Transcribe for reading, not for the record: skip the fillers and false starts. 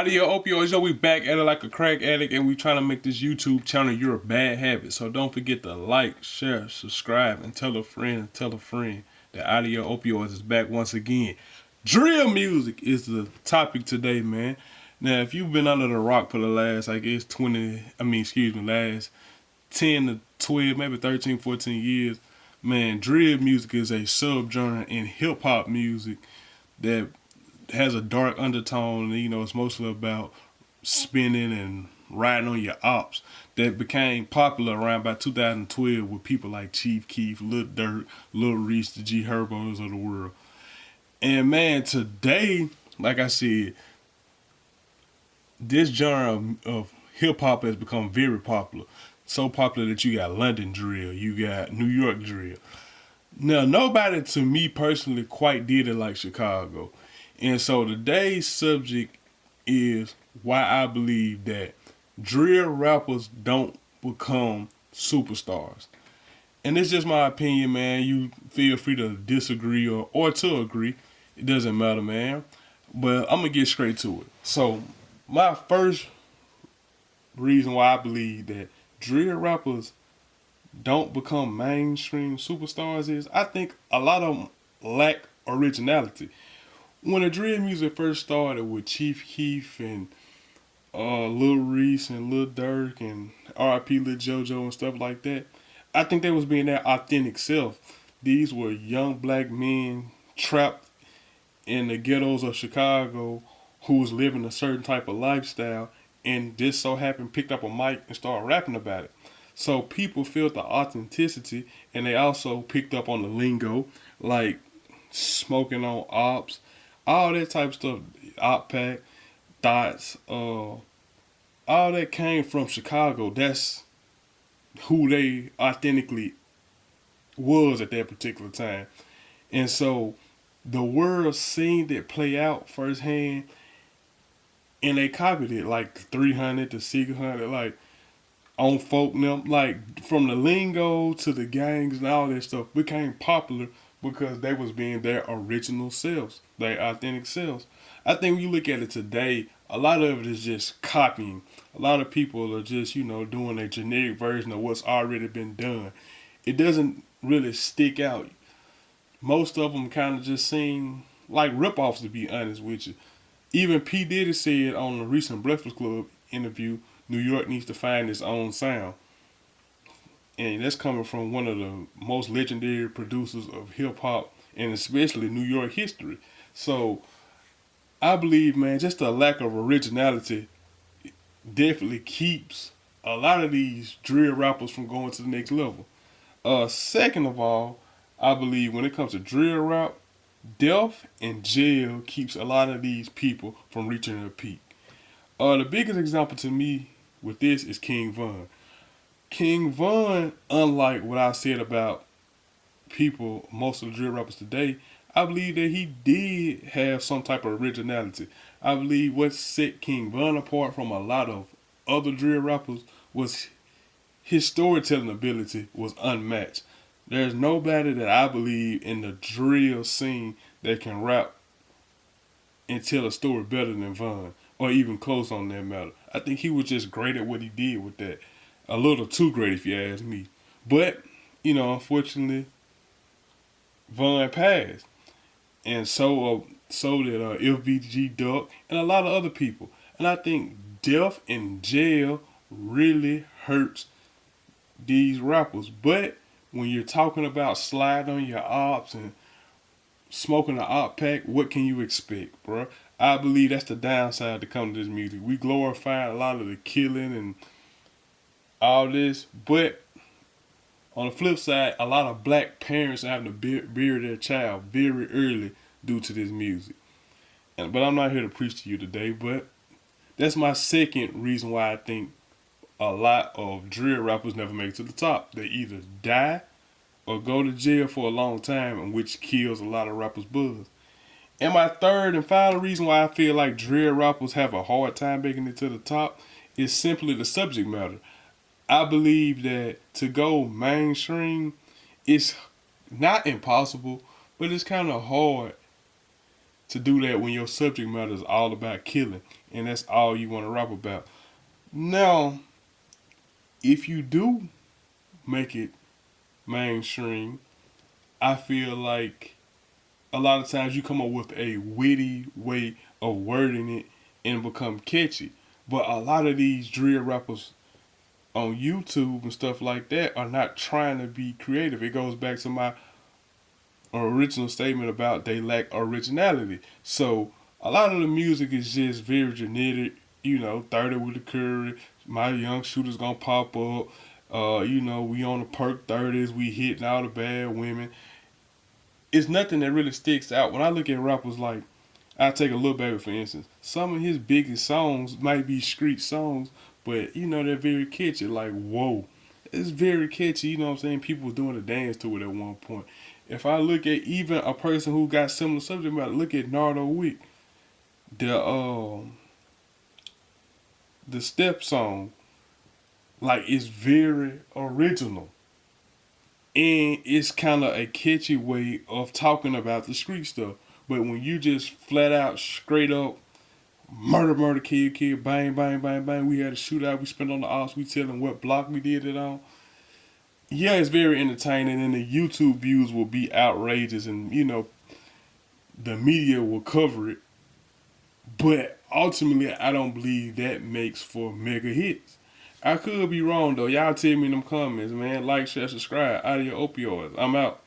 Audio opioids, yo, we back at it like a crack addict, and we trying to make this YouTube channel your bad habit. So don't forget to like, share, subscribe, and tell a friend that Audio opioids is back once again. Drill music is the topic today, man. Now, if you've been under the rock for the last, last 10 to 12, maybe 13, 14 years, man, drill music is a subgenre in hip hop music that has a dark undertone. You know, it's mostly about spinning and riding on your ops. That became popular around about 2012 with people like Chief Keef, Lil Durk, Lil Reese, the G Herbos of the world. And man, today, like I said, this genre of hip hop has become very popular. So popular that you got London drill, you got New York drill. Now, nobody to me personally quite did it like Chicago. And so today's subject is why I believe that drill rappers don't become superstars. And it's just my opinion, man. You feel free to disagree or to agree. It doesn't matter, man. But I'm going to get straight to it. So, my first reason why I believe that drill rappers don't become mainstream superstars is I think a lot of them lack originality. When the drill music first started with Chief Keef and Lil Reese and Lil Durk and R.I.P. Lil JoJo and stuff like that, I think they was being their authentic self. These were young black men trapped in the ghettos of Chicago who was living a certain type of lifestyle and just so happened picked up a mic and started rapping about it. So people felt the authenticity and they also picked up on the lingo like smoking on ops, all that type of stuff, op pack, thoughts, all that came from Chicago. That's who they authentically was at that particular time. And so the world seen it play out firsthand and they copied it like the 300, the 600, like on folk them, like from the lingo to the gangs and all that stuff became popular because they was being their original selves, their authentic selves. I think when you look at it today, a lot of it is just copying. A lot of people are just, doing a generic version of what's already been done. It doesn't really stick out. Most of them kind of just seem like ripoffs, to be honest with you. Even P. Diddy said on the recent Breakfast Club interview, New York needs to find its own sound. And that's coming from one of the most legendary producers of hip hop and especially New York history. So I believe, man, just the lack of originality definitely keeps a lot of these drill rappers from going to the next level. Second of all, I believe when it comes to drill rap, death and jail keeps a lot of these people from reaching their peak. The biggest example to me with this is King Von. King Von, unlike what I said about people, most of the drill rappers today, I believe that he did have some type of originality. I believe what set King Von apart from a lot of other drill rappers was his storytelling ability was unmatched. There's nobody that I believe in the drill scene that can rap and tell a story better than Von, or even close on that matter. I think he was just great at what he did with that. A little too great, if you ask me. But, unfortunately, Von passed. And so did FBG Duck and a lot of other people. And I think death in jail really hurts these rappers. But when you're talking about sliding on your ops and smoking an op pack, what can you expect, bro? I believe that's the downside to come to this music. We glorify a lot of the killing and all this, but on the flip side, a lot of black parents are having to bury their child very early due to this music. But I'm not here to preach to you today, but that's my second reason why I think a lot of drill rappers never make it to the top. They either die or go to jail for a long time, and which kills a lot of rappers' buzz. And my third and final reason why I feel like drill rappers have a hard time making it to the top is simply the subject matter. I believe that to go mainstream, it's not impossible, but it's kind of hard to do that when your subject matter is all about killing. and that's all you want to rap about. Now, if you do make it mainstream, I feel like a lot of times you come up with a witty way of wording it and become catchy. But a lot of these drill rappers on YouTube and stuff like that are not trying to be creative. It goes back to my original statement about they lack originality. So a lot of the music is just very generic. 30 with the curry. My young shooter's gonna pop up. We on the perk 30s. We hitting all the bad women. It's nothing that really sticks out. When I look at rappers like, I take a Lil Baby for instance. Some of his biggest songs might be street songs, but they're very catchy. Like whoa, it's very catchy. You know what I'm saying? People was doing a dance to it at one point. If I look at even a person who got similar subject matter, look at Nardo Wick, the the step song, like it's very original. And it's kind of a catchy way of talking about the street stuff. But when you just flat out, straight up, murder, murder, kill, kill, bang, bang, bang, bang, we had a shootout, we spent on the ops, we tell them what block we did it on. Yeah, it's very entertaining, and the YouTube views will be outrageous, and the media will cover it. But ultimately, I don't believe that makes for mega hits. I could be wrong though. Y'all tell me in them comments, man. Like, share, subscribe. Out of your opioids. I'm out.